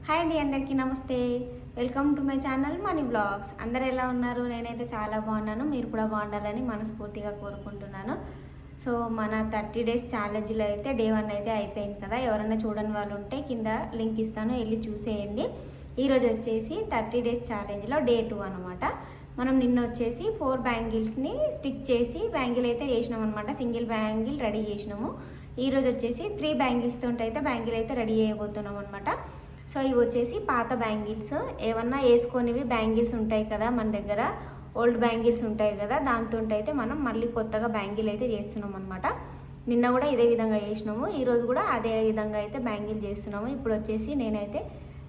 Hi అండి, అందరికీ నమస్తే. Welcome to my channel Money Blogs. అందరు ఎలా ఉన్నారు? నేనైతే చాలా బాగున్నాను. మీరు కూడా బాగుండాలని మనస్ఫూర్తిగా కోరుకుంటున్నాను. సో మన 30 డేస్ ఛాలెంజ్లో అయితే డే 1 అయితే అయిపోయింది కదా. ఎవరైనా చూడని వాళ్ళు ఉంటే కింద లింక్ ఇస్తాను, వెళ్ళి చూసేయండి. ఈరోజు వచ్చేసి 30 డేస్ ఛాలెంజ్లో డే 2 అనమాట. మనం నిన్న వచ్చేసి 4 బ్యాంగిల్స్ని స్టిక్ చేసి బ్యాంగిల్ అయితే చేసినాం అనమాట. సింగిల్ బ్యాంగిల్ రెడీ చేసినాము. ఈరోజు వచ్చేసి 3 బ్యాంగిల్స్ తోటి అయితే బ్యాంగిల్ అయితే రెడీ చేయబోతున్నాం అనమాట. సో ఇవి వచ్చేసి పాత బ్యాంగిల్స్, ఏమన్నా వేసుకొనివి బ్యాంగిల్స్ ఉంటాయి కదా మన దగ్గర, ఓల్డ్ బ్యాంగిల్స్ ఉంటాయి కదా, దాంతో అయితే మనం మళ్ళీ కొత్తగా బ్యాంగిల్ అయితే చేస్తున్నాం అనమాట. నిన్న కూడా ఇదే విధంగా చేసినాము, ఈరోజు కూడా అదే విధంగా అయితే బ్యాంగిల్ చేస్తున్నాము. ఇప్పుడు వచ్చేసి నేనైతే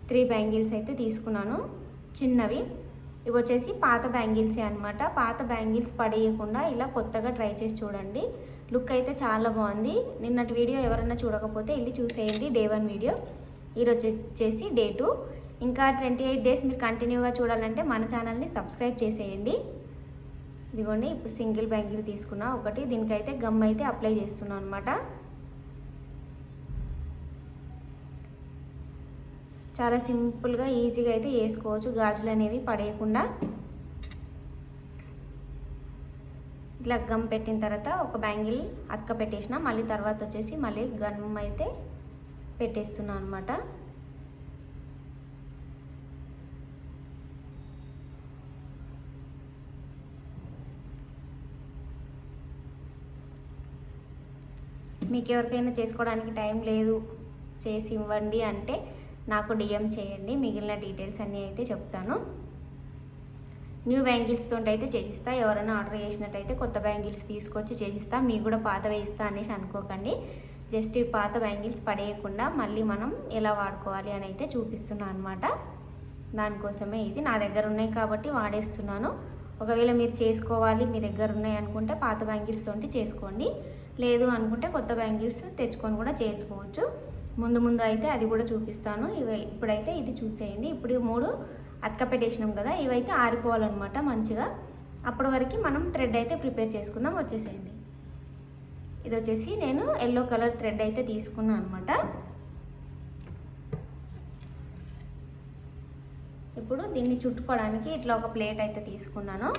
3 బ్యాంగిల్స్ అయితే తీసుకున్నాను, చిన్నవి. ఇవి వచ్చేసి పాత బ్యాంగిల్సే అనమాట. పాత బ్యాంగిల్స్ పడేయకుండా ఇలా కొత్తగా ట్రై చేసి చూడండి. లుక్ అయితే చాలా బాగుంది. నిన్నటి వీడియో ఎవరైనా చూడకపోతే వెళ్ళి చూసేయండి, డే 1 వీడియో. ఈరోజు వచ్చేసి డే 2. ఇంకా 28 డేస్ మీరు కంటిన్యూగా చూడాలంటే మన ఛానల్ని సబ్స్క్రైబ్ చేసేయండి. ఇదిగోండి, ఇప్పుడు సింగిల్ బ్యాంగిల్ తీసుకున్నా ఒకటి. దీనికైతే గమ్ అయితే అప్లై చేస్తున్నాను అనమాట. చాలా సింపుల్గా ఈజీగా అయితే వేసుకోవచ్చు, గాజులు అనేవి పడేయకుండా. ఇట్లా గమ్ పెట్టిన తర్వాత ఒక బ్యాంగిల్ అతక పెట్టేసిన, మళ్ళీ తర్వాత వచ్చేసి మళ్ళీ గమ్ అయితే పెట్టేస్తున్నాను అనమాట. మీకు ఎవరికైనా చేసుకోవడానికి టైం లేదు, చేసి ఇవ్వండి అంటే నాకు డిఎం చేయండి, మిగిలిన డీటెయిల్స్ అన్నీ అయితే చెప్తాను. న్యూ బ్యాంగిల్స్ తోటి అయితే చేసిస్తా. ఎవరైనా ఆర్డర్ చేసినట్టయితే కొత్త బ్యాంగిల్స్ తీసుకొచ్చి చేసిస్తా. మీకు కూడా పాత వేయిస్తా అనేసి అనుకోకండి. జస్ట్ ఈ పాత బ్యాంగిల్స్ పడేయకుండా మళ్ళీ మనం ఎలా వాడుకోవాలి అని అయితే చూపిస్తున్నాను అనమాట. దానికోసమే ఇది నా దగ్గర ఉన్నాయి కాబట్టి వాడేస్తున్నాను. ఒకవేళ మీరు చేసుకోవాలి, మీ దగ్గర ఉన్నాయి అనుకుంటే పాత బ్యాంగిల్స్ తోటి చేసుకోండి, లేదు అనుకుంటే కొత్త బ్యాంగిల్స్ తెచ్చుకొని కూడా చేసుకోవచ్చు. ముందు ముందు అయితే అది కూడా చూపిస్తాను. ఇప్పుడైతే ఇది చూసేయండి. ఇప్పుడు 3 అతక పెట్టేసినాం కదా, ఇవైతే ఆరిపోవాలన్నమాట మంచిగా. అప్పటి వరకు మనం థ్రెడ్ అయితే ప్రిపేర్ చేసుకుందాం. వచ్చేసేయండి. ఇది వచ్చేసి నేను ఎల్లో కలర్ థ్రెడ్ అయితే తీసుకున్నాను అనమాట. ఇప్పుడు దీన్ని చుట్టుకోవడానికి ఇట్లా ఒక ప్లేట్ అయితే తీసుకున్నాను.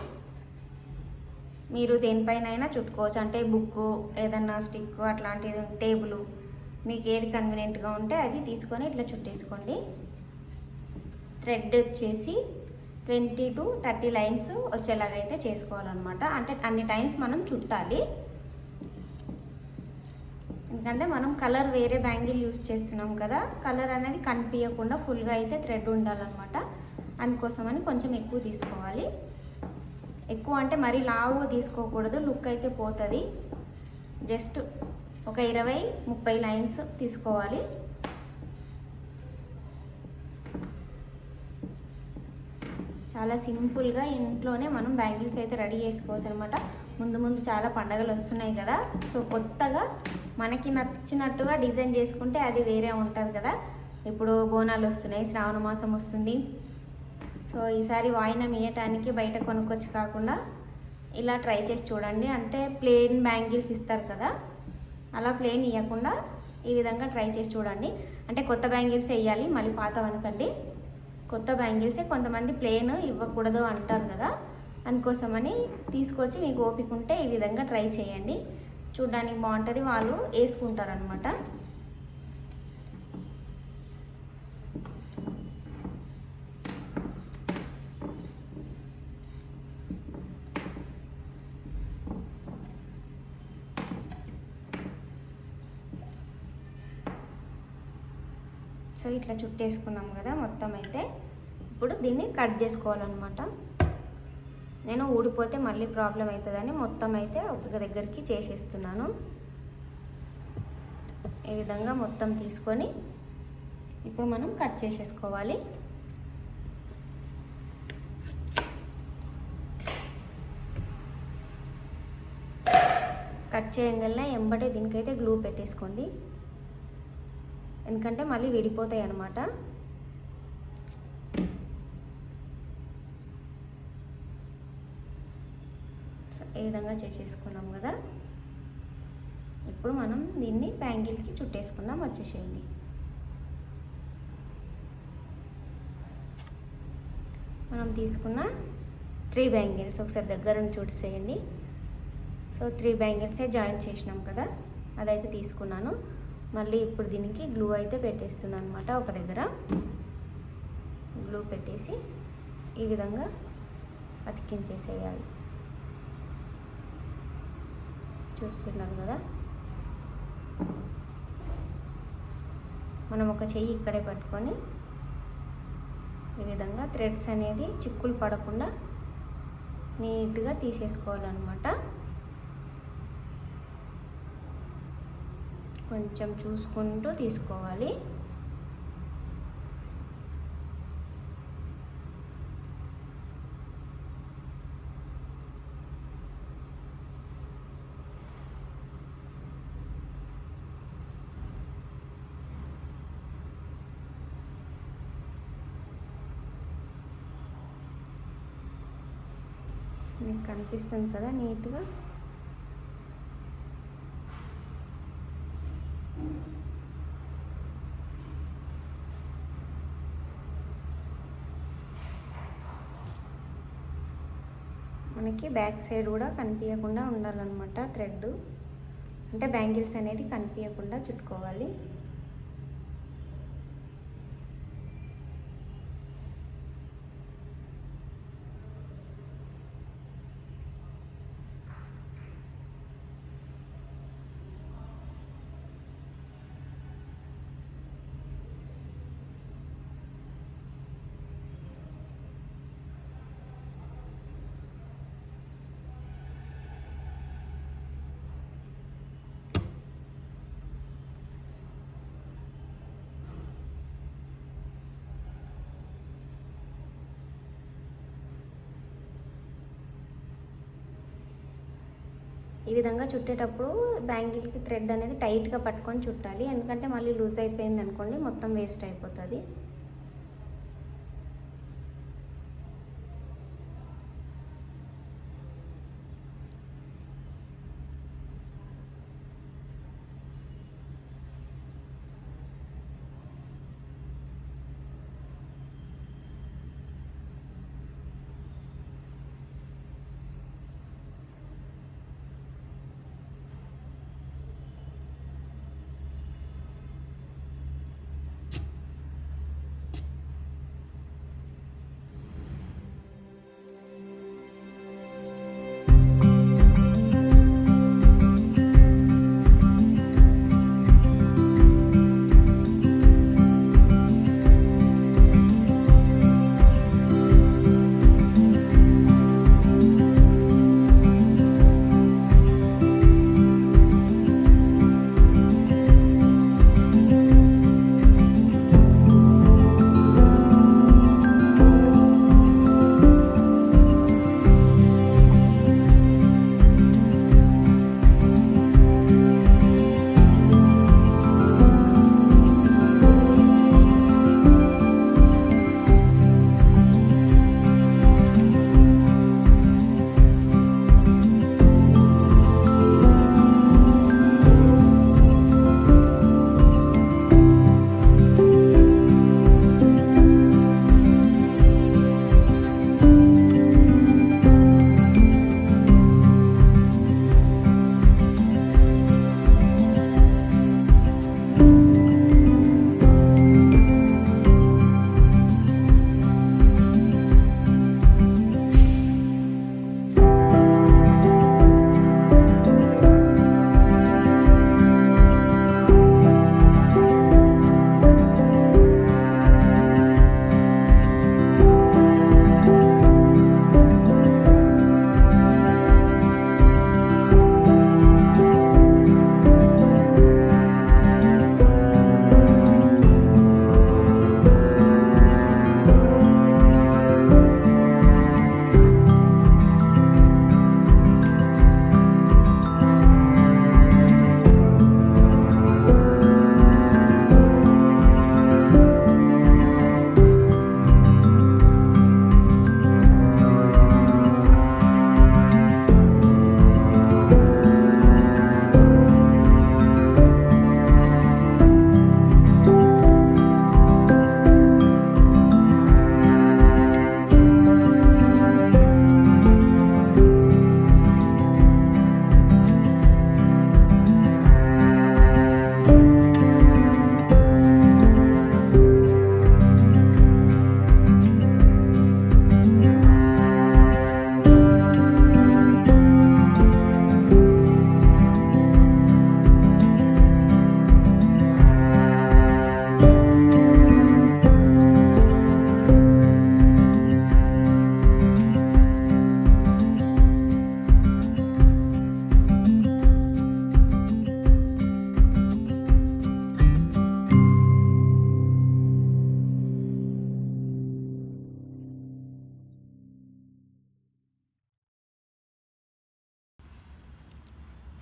మీరు దేనిపైన చుట్టుకోవచ్చు, అంటే బుక్, ఏదన్నా స్టిక్ అట్లాంటిది, టేబుల్, మీకు ఏది కన్వీనియంట్గా ఉంటే అది తీసుకొని ఇట్లా చుట్టేసుకోండి. థ్రెడ్ వచ్చేసి 20 to 30 లైన్స్ వచ్చేలాగైతే చేసుకోవాలన్నమాట. అంటే అన్ని టైమ్స్ మనం చుట్టాలి, ఎందుకంటే మనం కలర్ వేరే బ్యాంగిల్ యూజ్ చేస్తున్నాం కదా, కలర్ అనేది కనిపించకుండా ఫుల్గా అయితే థ్రెడ్ ఉండాలన్నమాట. అందుకోసమని కొంచెం ఎక్కువ తీసుకోవాలి. ఎక్కువ అంటే మరీ లావుగా తీసుకోకూడదు, లుక్ అయితే పోతుంది. జస్ట్ ఒక 20-30 లైన్స్ తీసుకోవాలి. చాలా సింపుల్గా ఇంట్లోనే మనం బ్యాంగిల్స్ అయితే రెడీ చేసుకోవచ్చు అనమాట. ముందు ముందు చాలా పండగలు వస్తున్నాయి కదా, సో కొత్తగా మనకి నచ్చినట్టుగా డిజైన్ చేసుకుంటే అది వేరే ఉంటుంది కదా. ఇప్పుడు బోనాలు వస్తున్నాయి, శ్రావణ మాసం వస్తుంది. సో ఈసారి వాయినం ఇవ్వటానికి బయట కొనుక్కొచ్చి కాకుండా ఇలా ట్రై చేసి చూడండి. అంటే ప్లెయిన్ బ్యాంగిల్స్ ఇస్తారు కదా, అలా ప్లెయిన్ ఇవ్వకుండా ఈ విధంగా ట్రై చేసి చూడండి. అంటే కొత్త బ్యాంగిల్స్ వేయాలి, మళ్ళీ పాతవనుకండి. కొత్త బ్యాంగిల్సే, కొంతమంది ప్లెయిన్ ఇవ్వకూడదు అంటారు కదా, అందుకోసమని తీసుకొచ్చి మీకు ఓపిక ఉంటే ఈ విధంగా ట్రై చేయండి. చూడ్డానికి బాగుంటుంది, వాళ్ళు వేసుకుంటారనమాట. సో ఇట్లా చుట్టేసుకున్నాం కదా మొత్తం అయితే. ఇప్పుడు దీన్ని కట్ చేసుకోవాలన్నమాట. నేను ఊడిపోతే మళ్ళీ ప్రాబ్లం అవుతుందని మొత్తం అయితే ఒక దగ్గరికి చేసేస్తున్నాను. ఈ విధంగా మొత్తం తీసుకొని ఇప్పుడు మనం కట్ చేసేసుకోవాలి. కట్ చేయగలనే ఎంబటే దీనికైతే గ్లూ పెట్టేసుకోండి, ఎందుకంటే మళ్ళీ విడిపోతాయి అన్నమాట. ఈ విధంగా చేసేసుకున్నాం కదా. ఇప్పుడు మనం దీన్ని బ్యాంగిల్కి చుట్టేసుకుందాం. వచ్చేసేయండి. మనం తీసుకున్న 3 బ్యాంగిల్స్ ఒకసారి దగ్గర నుంచి చూసేయండి. సో 3 బ్యాంగిల్సే జాయిన్ చేసినాం కదా, అదైతే తీసుకున్నాను. మళ్ళీ ఇప్పుడు దీనికి గ్లూ అయితే పెట్టేస్తున్నాను అనమాట. ఒక దగ్గర గ్లూ పెట్టేసి ఈ విధంగా అతికించేసేయాలి. చూస్తున్నారు కదా, మనం ఒక చెయ్యి ఇక్కడే పట్టుకొని ఈ విధంగా థ్రెడ్స్ అనేది చిక్కులు పడకుండా నీట్గా తీసేసుకోవాలన్నమాట. కొంచెం చూసుకుంటూ తీసుకోవాలి. మీకు కనిపిస్తుంది కదా నీట్గా. మనకి బ్యాక్ సైడ్ కూడా కనిపించకుండా ఉండాలన్నమాట. థ్రెడ్ అంటే బ్యాంగిల్స్ అనేది కనిపించకుండా చుట్టుకోవాలి. ఈ విధంగా చుట్టేటప్పుడు బ్యాంగిల్కి థ్రెడ్ అనేది టైట్గా పట్టుకొని చుట్టాలి, ఎందుకంటే మళ్ళీ లూజ్ అయిపోయింది అనుకోండి మొత్తం వేస్ట్ అయిపోతుంది.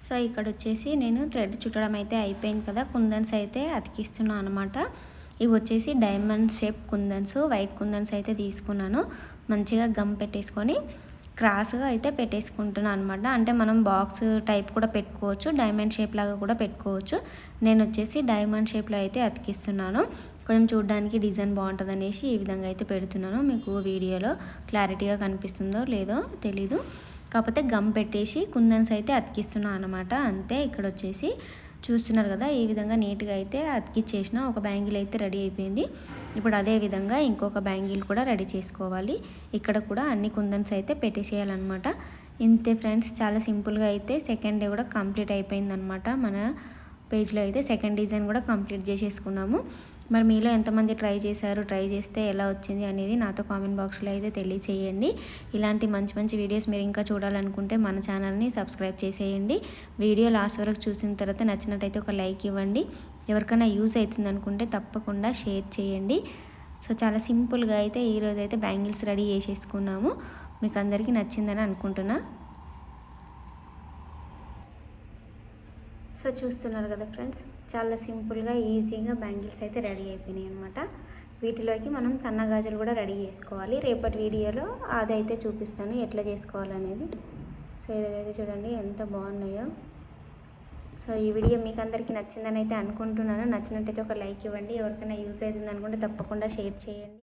సో ఇక్కడ వచ్చేసి నేను థ్రెడ్ చుట్టడం అయితే అయిపోయింది కదా, కుందన్స్ అయితే అతికిస్తున్నాను అనమాట. ఇవి వచ్చేసి డైమండ్ షేప్ కుందన్స్, వైట్ కుందన్స్ అయితే తీసుకున్నాను. మంచిగా గమ్ పెట్టేసుకొని క్రాస్గా అయితే పెట్టేసుకుంటున్నాను అనమాట. అంటే మనం బాక్స్ టైప్ కూడా పెట్టుకోవచ్చు, డైమండ్ షేప్ లాగా కూడా పెట్టుకోవచ్చు. నేను వచ్చేసి డైమండ్ షేప్లో అయితే అతికిస్తున్నాను. కొంచెం చూడడానికి డిజైన్ బాగుంటుంది అనేసి ఈ విధంగా అయితే పెడుతున్నాను. మీకు వీడియోలో క్లారిటీగా కనిపిస్తుందో లేదో తెలీదు, కాకపోతే గమ్ పెట్టేసి కుందన్స్ అయితే అతికిస్తున్నాను అనమాట. అంతే. ఇక్కడ వచ్చేసి చూస్తున్నారు కదా, ఈ విధంగా నీట్గా అయితే అతికిచ్చేసిన ఒక బ్యాంగిల్ అయితే రెడీ అయిపోయింది. ఇప్పుడు అదే విధంగా ఇంకొక బ్యాంగిల్ కూడా రెడీ చేసుకోవాలి. ఇక్కడ కూడా అన్ని కుందన్స్ అయితే పెట్టేసేయాలన్నమాట. ఇంతే ఫ్రెండ్స్, చాలా సింపుల్గా అయితే సెకండ్ డే కూడా కంప్లీట్ అయిపోయిందనమాట. మన పేజ్లో అయితే సెకండ్ డిజైన్ కూడా కంప్లీట్ చేసేసుకున్నాము. మరి మీలో ఎంతమంది ట్రై చేశారు, ట్రై చేస్తే ఎలా వచ్చింది అనేది నాతో కామెంట్ బాక్స్లో అయితే తెలియచేయండి. ఇలాంటి మంచి మంచి వీడియోస్ మీరు ఇంకా చూడాలనుకుంటే మన ఛానల్ని సబ్స్క్రైబ్ చేసేయండి. వీడియో లాస్ట్ వరకు చూసిన తర్వాత నచ్చినట్టయితే ఒక లైక్ ఇవ్వండి. ఎవరికైనా యూజ్ అవుతుంది అనుకుంటే తప్పకుండా షేర్ చేయండి. సో చాలా సింపుల్గా అయితే ఈరోజు అయితే బ్యాంగిల్స్ రెడీ చేసేసుకున్నాము. మీకు అందరికీ నచ్చిందని అనుకుంటున్నా. సో చూస్తున్నారు కదా ఫ్రెండ్స్, చాలా సింపుల్గా ఈజీగా బ్యాంగిల్స్ అయితే రెడీ అయిపోయినాయి అనమాట. వీటిలోకి మనం సన్న గాజులు కూడా రెడీ చేసుకోవాలి. రేపటి వీడియోలో అదైతే చూపిస్తాను ఎట్లా చేసుకోవాలనేది. సో ఇదైతే చూడండి ఎంత బాగున్నాయో. సో ఈ వీడియో మీకు అందరికీ నచ్చిందని అయితే అనుకుంటున్నాను. నచ్చినట్టయితే ఒక లైక్ ఇవ్వండి. ఎవరికైనా యూజ్ అవుతుంది అనుకుంటే తప్పకుండా షేర్ చేయండి.